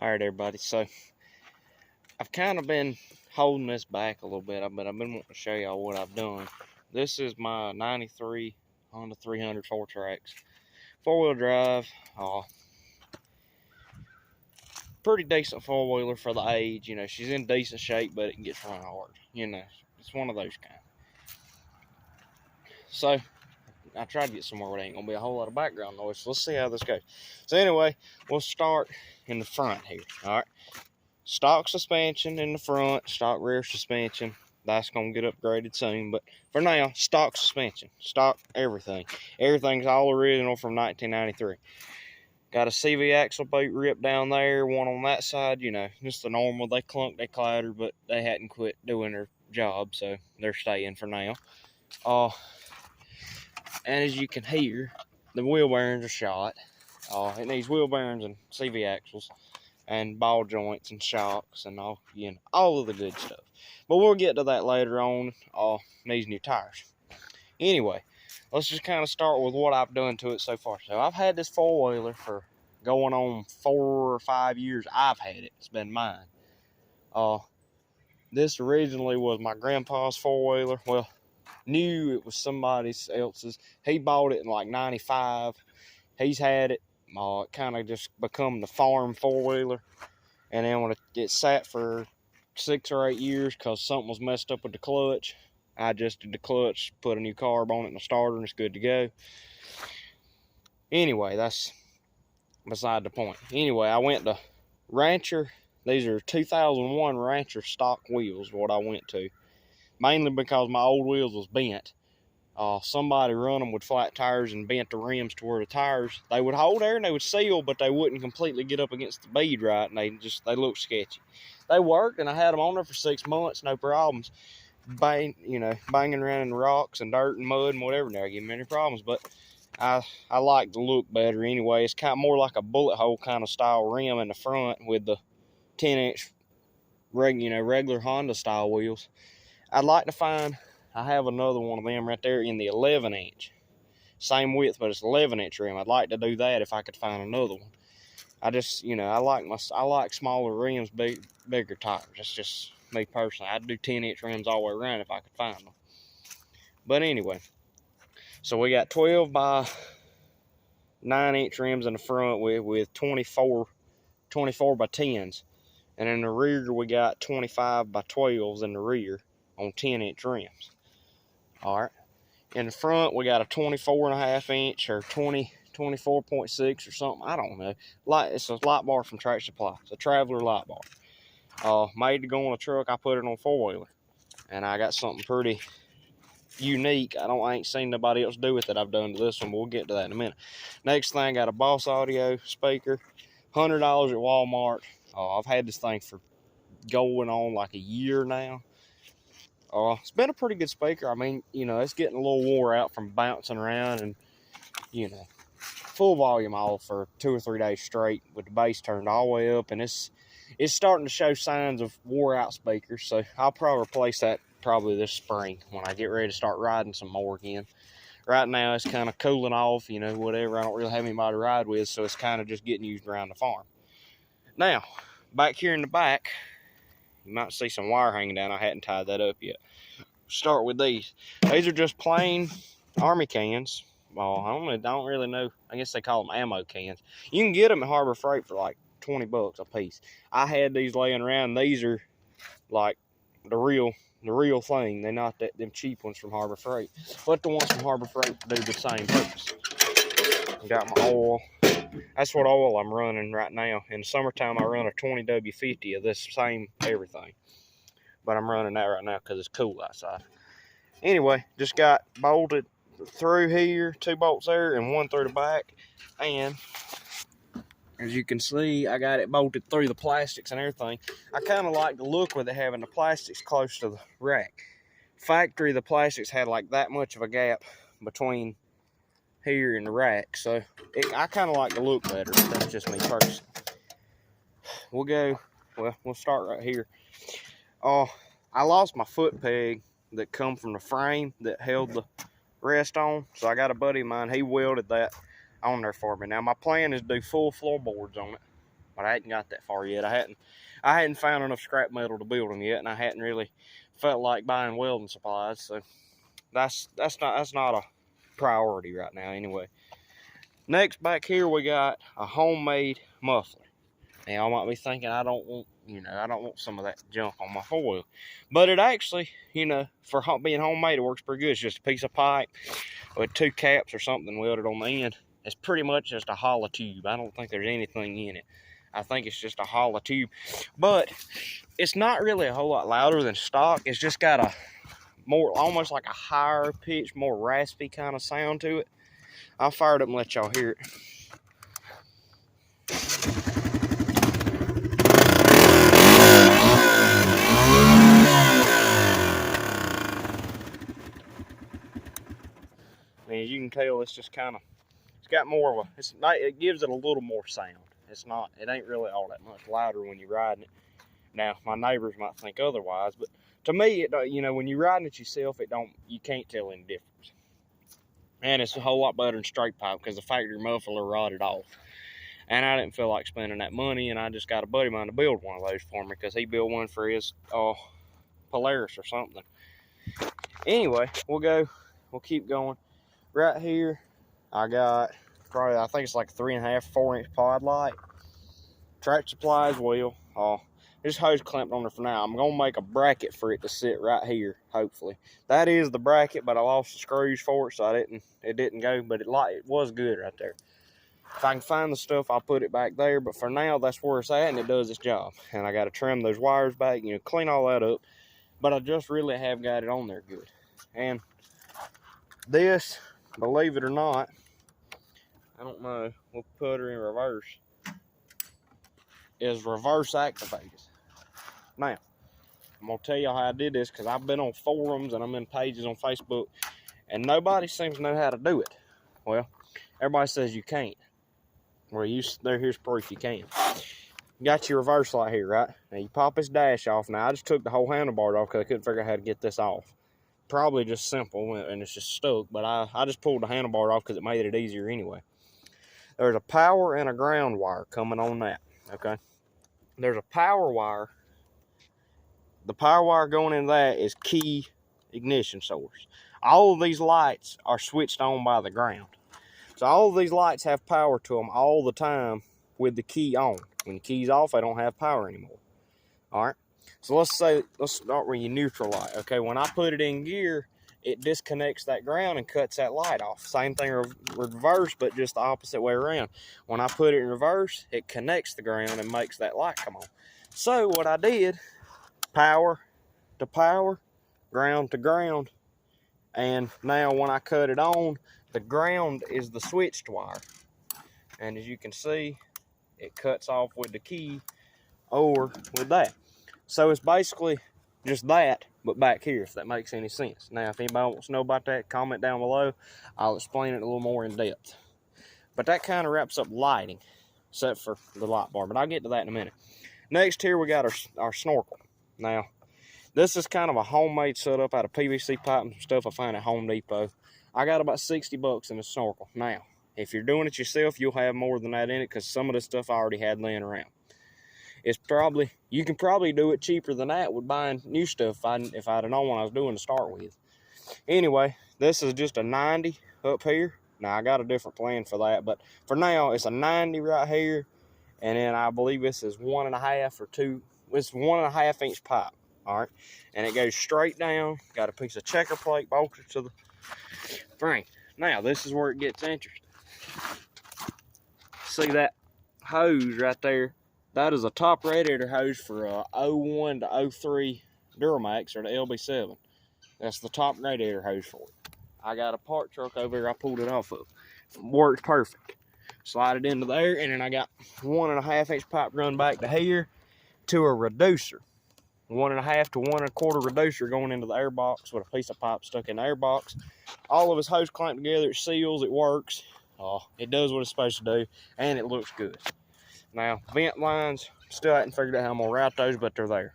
Alright everybody, so I've kind of been holding this back a little bit, but I've been wanting to show y'all what I've done. This is my 93 Honda 300 Fourtrax. Four-wheel drive, pretty decent four-wheeler for the age. You know, she's in decent shape, but it gets run hard. You know, it's one of those kind. So, I tried to get somewhere where there ain't going to be a whole lot of background noise, so let's see how this goes. So anyway, we'll start in the front here, alright? Stock suspension in the front, stock rear suspension. That's going to get upgraded soon, but for now, stock suspension, stock everything. Everything's all original from 1993. Got a CV axle boot ripped down there, one on that side, you know, just the normal. They clunk, they clatter, but they hadn't quit doing their job, so they're staying for now. And as you can hear, the wheel bearings are shot. It needs wheel bearings and CV axles and ball joints and shocks and all, you know, all of the good stuff. But we'll get to that later on. Needs new tires. Anyway, let's just kind of start with what I've done to it so far. So I've had this four-wheeler for going on 4 or 5 years. I've had it. It's been mine. This originally was my grandpa's four-wheeler. Well, knew it was somebody else's. He bought it in like 95. He's had it. It kind of just become the farm four-wheeler. And then when it sat for 6 or 8 years because something was messed up with the clutch, I adjusted the clutch, put a new carb on it and a starter, and it's good to go. Anyway, that's beside the point. Anyway, I went to Rancher. These are 2001 Rancher stock wheels, what I went to. Mainly because my old wheels was bent. Somebody run them with flat tires and bent the rims to where the tires, they would hold there and they would seal, but they wouldn't completely get up against the bead right, and they looked sketchy. They worked, and I had them on there for 6 months, no problems. Banging around in the rocks and dirt and mud and whatever, never gave me any problems. But I like the look better anyway. It's kind of more like a bullet hole kind of style rim in the front with the 10-inch regular Honda style wheels. I'd like to find, I have another one of them right there in the 11-inch. Same width, but it's 11-inch rim. I'd like to do that if I could find another one. I just, I like smaller rims, bigger tires. That's just me personally. I'd do 10-inch rims all the way around if I could find them. But anyway, so we got 12 by 9-inch rims in the front with 24 by 10s. And in the rear, we got 25 by 12s in the rear on 10-inch rims. All right. In the front, we got a 24.5-inch or 24.6 or something. I don't know. It's a light bar from Track Supply. It's a Traveler light bar. Made to go on a truck. I put it on four-wheeler. And I got something pretty unique. I ain't seen nobody else do it that I've done to this one, but we'll get to that in a minute. Next thing, got a Boss Audio speaker. $100 at Walmart. I've had this thing for going on like a year now. It's been a pretty good speaker. I mean, it's getting a little wore out from bouncing around and, full volume off for 2 or 3 days straight with the bass turned all the way up. And it's starting to show signs of wore out speakers. So I'll probably replace that probably this spring when I get ready to start riding some more again. Right now, it's kind of cooling off, whatever. I don't really have anybody to ride with, so it's kind of just getting used around the farm. Now, back here in the back, you might see some wire hanging down. I hadn't tied that up yet. Start with these. These are just plain Army cans. I don't really know. I guess they call them ammo cans. You can get them at Harbor Freight for like $20 a piece. I had these laying around. These are like the real thing. They're not them cheap ones from Harbor Freight. But the ones from Harbor Freight do the same purpose. Got my oil. That's what oil I'm running right now. In the summertime, I run a 20W50 of this same everything. But I'm running that right now because it's cool outside. Anyway, just got bolted through here, 2 bolts there, and 1 through the back. And as you can see, I got it bolted through the plastics and everything. I kind of like the look with it having the plastics close to the rack. Factory, the plastics had like that much of a gap between here and the rack, so I kind of like the look better. That's just me personally. We'll start right here. I lost my foot peg that come from the frame that held the rest on, so I got a buddy of mine, he welded that on there for me. Now my plan is to do full floorboards on it. but I hadn't got that far yet. I hadn't found enough scrap metal to build them yet, and I hadn't really felt like buying welding supplies. So that's not a priority right now anyway. Next, back here we got a homemade muffler. Now y'all might be thinking I don't want some of that junk on my four-wheel, but it actually, for being homemade, it works pretty good. It's just a piece of pipe with 2 caps or something welded on the end. It's pretty much just a hollow tube. I don't think there's anything in it. I think it's just a hollow tube, but it's not really a whole lot louder than stock. It's just got a more, almost like a higher pitch, more raspy kind of sound to it. I'll fire it up and let y'all hear it. And as you can tell, it's just kind of, it's got more of a, it gives it a little more sound. It ain't really all that much louder when you're riding it. Now, my neighbors might think otherwise, but to me, when you're riding it yourself, you can't tell any difference. And it's a whole lot better than straight pipe because the factory muffler rotted off. And I didn't feel like spending that money, and I just got a buddy of mine to build one of those for me because he built one for his Polaris or something. Anyway, we'll keep going. Right here, I got probably, I think it's like a 3.5, 4-inch pod light. Track supply as well. This hose clamped on there for now. I'm gonna make a bracket for it to sit right here, hopefully. That is the bracket, but I lost the screws for it, so it didn't go, but it was good right there. If I can find the stuff, I'll put it back there, but for now, that's where it's at, and it does its job. And I gotta trim those wires back, clean all that up, but I just really have got it on there good. And this, believe it or not, I don't know, we'll put her in reverse, is reverse activated. Now, I'm going to tell y'all how I did this because I've been on forums and I'm in pages on Facebook and nobody seems to know how to do it. Well, everybody says you can't. Well, here's proof you can. You got your reverse light here, right? Now you pop this dash off. Now I just took the whole handlebar off because I couldn't figure out how to get this off. Probably just simple and it's just stuck, but I just pulled the handlebar off because it made it easier anyway. There's a power and a ground wire coming on that, okay? There's a power wire. The power wire going in that is key ignition source. All of these lights are switched on by the ground. So all of these lights have power to them all the time with the key on. When the key's off, they don't have power anymore. All right? So let's start with your neutral light. Okay, when I put it in gear, it disconnects that ground and cuts that light off. Same thing reverse, but just the opposite way around. When I put it in reverse, it connects the ground and makes that light come on. So what I did, power to power, ground to ground, and now when I cut it on, the ground is the switched wire. And as you can see, it cuts off with the key or with that. So it's basically just that, but back here, if that makes any sense. Now, if anybody wants to know about that, comment down below. I'll explain it a little more in depth. But that kind of wraps up lighting, except for the light bar. But I'll get to that in a minute. Next here, we got our snorkel. Now, this is kind of a homemade setup out of PVC pipe and some stuff I find at Home Depot. I got about 60 bucks in a snorkel. Now, if you're doing it yourself, you'll have more than that in it because some of the stuff I already had laying around. You can probably do it cheaper than that with buying new stuff if I'd have known what I was doing to start with. Anyway, this is just a 90 up here. Now, I got a different plan for that, but for now, it's a 90 right here, and then I believe this is 1.5 or 2. It's 1.5 inch pipe, all right? And it goes straight down, got a piece of checker plate bolted to the frame. Now, this is where it gets interesting. See that hose right there? That is a top radiator hose for a 01 to 03 Duramax or the LB7. That's the top radiator hose for it. I got a part truck over here I pulled it off of. Works perfect. Slide it into there, and then I got 1.5 inch pipe run back to here to a reducer. 1.5 to 1.25 reducer going into the air box with a piece of pipe stuck in the air box. All of his hose clamped together. It seals, it works. It does what it's supposed to do, and it looks good. Now, vent lines, still haven't figured out how I'm going to route those, but they're there.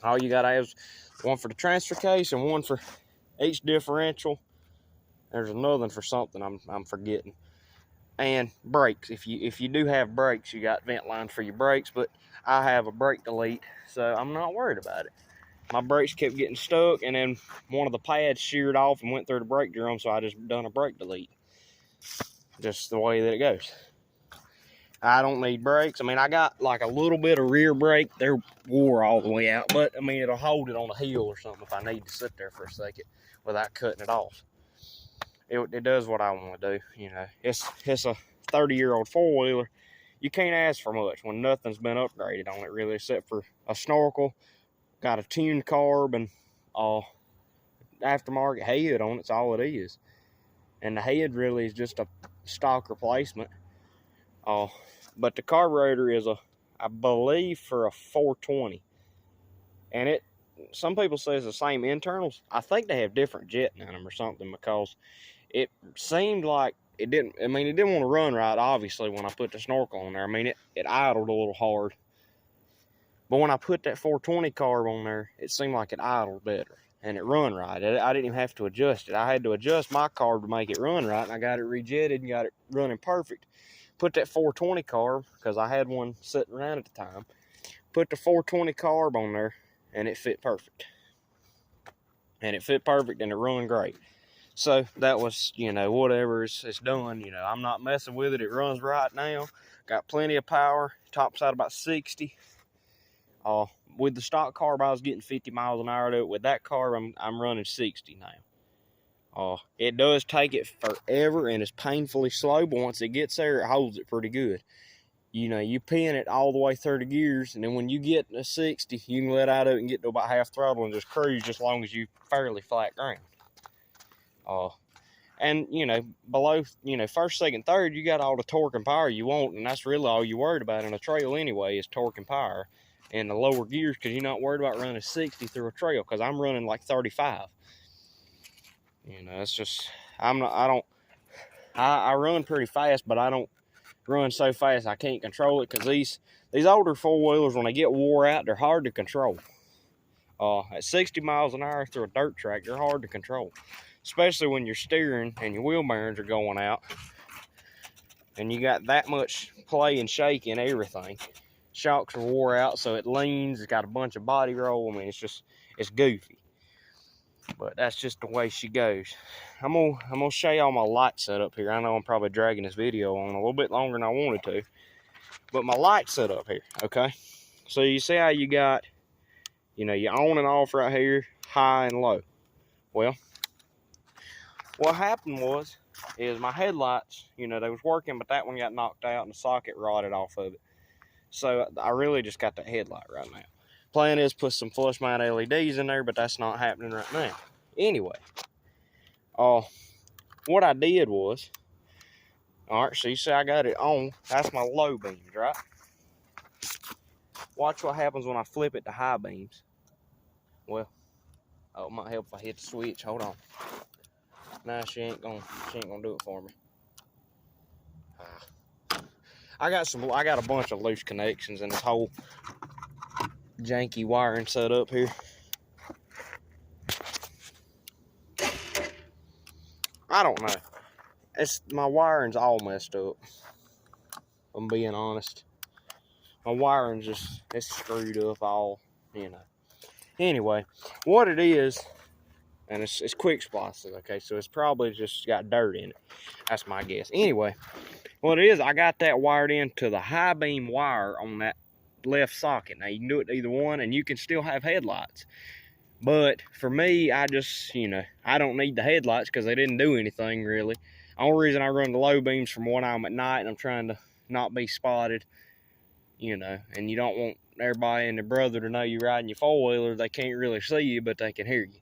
All you got to have is one for the transfer case and one for each differential. There's another one for something I'm forgetting. and brakes. If you do have brakes, you got vent lines for your brakes, but I have a brake delete, so I'm not worried about it. My brakes kept getting stuck, and then one of the pads sheared off and went through the brake drum, so I just done a brake delete. Just the way that it goes. I don't need brakes. I mean, I got like a little bit of rear brake. They're wore all the way out, but I mean, it'll hold it on a hill or something if I need to sit there for a second without cutting it off. It does what I want to do. You know, it's a 30-year-old four-wheeler. You can't ask for much when nothing's been upgraded on it really, except for a snorkel, got a tuned carb, and aftermarket head on it. It's all it is. And the head really is just a stock replacement. But the carburetor is I believe for a 420. And some people say it's the same internals. I think they have different jet in them or something, because it seemed like it didn't want to run right, obviously, when I put the snorkel on there. I mean, it idled a little hard. But when I put that 420 carb on there, it seemed like it idled better. And it run right. I didn't even have to adjust it. I had to adjust my carb to make it run right, and I got it rejetted and got it running perfect. Put that 420 carb, because I had one sitting around at the time. Put the 420 carb on there, and it fit perfect. And it fit perfect, and it run great. So that was, you know, whatever, it's done. You know, I'm not messing with it. It runs right now. Got plenty of power. Tops out about 60. With the stock carb, I was getting 50 miles an hour to it. With that carb, I'm running 60 now. It does take it forever, and it's painfully slow, but once it gets there, it holds it pretty good. You know, you pin it all the way through the gears, and then when you get to 60, you can let out of it and get to about half throttle and just cruise just as long as you fairly flat ground. And, you know, below, you know, first, second, third, you got all the torque and power you want, and that's really all you're worried about in a trail anyway, is torque and power in the lower gears, because you're not worried about running 60 through a trail, because I'm running like 35. You know, it's just, I run pretty fast, but I don't run so fast I can't control it, because these older four-wheelers, when they get wore out, they're hard to control. At 60 miles an hour through a dirt track, they're hard to control, especially when you're steering and your wheel bearings are going out and you got that much play and shake in everything. Shocks are wore out, so it leans. It's got a bunch of body roll. I mean, it's goofy, but that's just the way she goes. I'm gonna show y'all my light setup here. I know I'm probably dragging this video on a little bit longer than I wanted to, but my light setup here, okay? So you see how you got, you know, you on and off right here, high and low. Well, what happened is my headlights, you know, they was working, but that one got knocked out and the socket rotted off of it. So I really just got that headlight right now. Plan is put some flush mount LEDs in there, but that's not happening right now. Anyway, what I did was, all right, so you see I got it on. That's my low beams, right? Watch what happens when I flip it to high beams. Well, it might help if I hit the switch. Hold on. Nah, she ain't gonna do it for me. I got a bunch of loose connections in this whole janky wiring set up here. I don't know. My wiring's all messed up. I'm being honest. My wiring's it's screwed up all, you know. Anyway, what it is, and it's quick splicing, okay, so it's probably just got dirt in it. That's my guess. Anyway, what it is, I got that wired into the high beam wire on that left socket. Now, you can do it to either one, and you can still have headlights. But for me, I just, you know, I don't need the headlights because they didn't do anything, really. The only reason I run the low beams from one arm at night, and I'm trying to not be spotted, you know, and you don't want everybody and their brother to know you're riding your four-wheeler. They can't really see you, but they can hear you.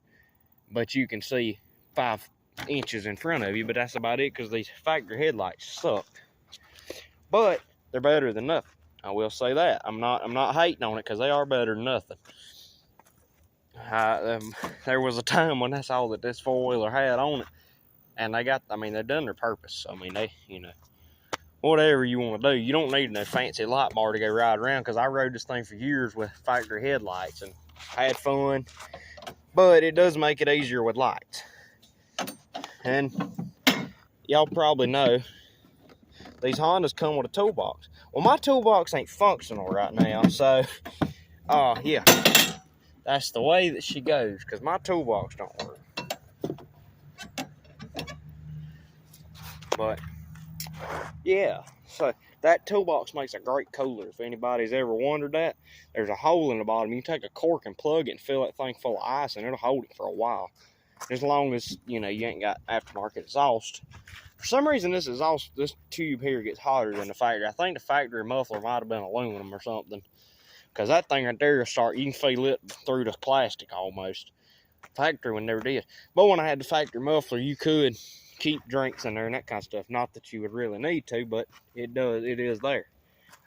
But you can see 5 inches in front of you, but that's about it, because these factory headlights suck. But they're better than nothing. I will say that. I'm not hating on it, because they are better than nothing. There was a time when that's all that this four-wheeler had on it, and they've done their purpose. I mean, they, you know, whatever you want to do. You don't need no fancy light bar to go ride around, because I rode this thing for years with factory headlights and had fun. But it does make it easier with lights. And y'all probably know these Hondas come with a toolbox. Well, my toolbox ain't functional right now, so yeah, that's the way that she goes, because my toolbox don't work. But yeah, so that toolbox makes a great cooler. If anybody's ever wondered that, there's a hole in the bottom. You can take a cork and plug it and fill that thing full of ice, and it'll hold it for a while, as long as you ain't got aftermarket exhaust. For some reason, this tube here gets hotter than the factory. I think the factory muffler might have been aluminum or something, because that thing right there you can feel it through the plastic almost. Factory one never did. But when I had the factory muffler, you could keep drinks in there and that kind of stuff. Not that you would really need to, but it is there.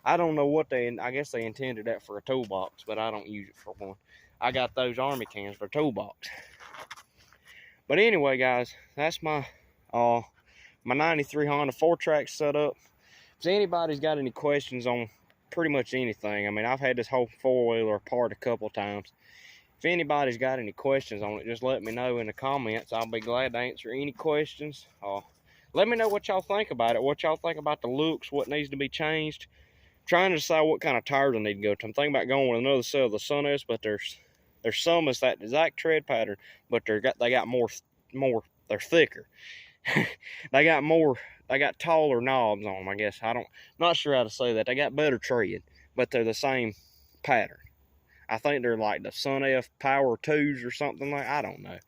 I don't know what I guess they intended that for a toolbox, but I don't use it for one. I got those army cans for a toolbox. But anyway, guys, that's my 93 Honda Fourtrax setup. If anybody's got any questions on pretty much anything, I mean, I've had this whole four-wheeler apart a couple of times. If anybody's got any questions on it, just let me know in the comments. I'll be glad to answer any questions. Let me know what y'all think about it, what y'all think about the looks, what needs to be changed. I'm trying to decide what kind of tires I need to go to. I'm thinking about going with another set of the Sun-S, but there's some that's that exact tread pattern, but they got more, they're thicker. They got taller knobs on them, I guess. Not sure how to say that. They got better tread, but they're the same pattern. I think they're like the Sun-F Power 2s or something like, I don't know.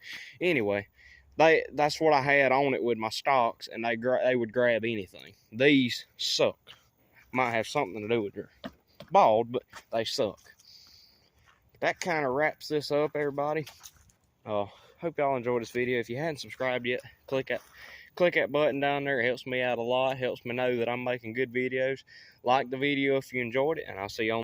Anyway, that's what I had on it with my stocks, and they would grab anything. These suck. Might have something to do with their bald, but they suck. That kind of wraps this up, everybody. Hope y'all enjoyed this video. If you hadn't subscribed yet, click that button down there. It helps me out a lot. Helps me know that I'm making good videos. Like the video if you enjoyed it, and I'll see you on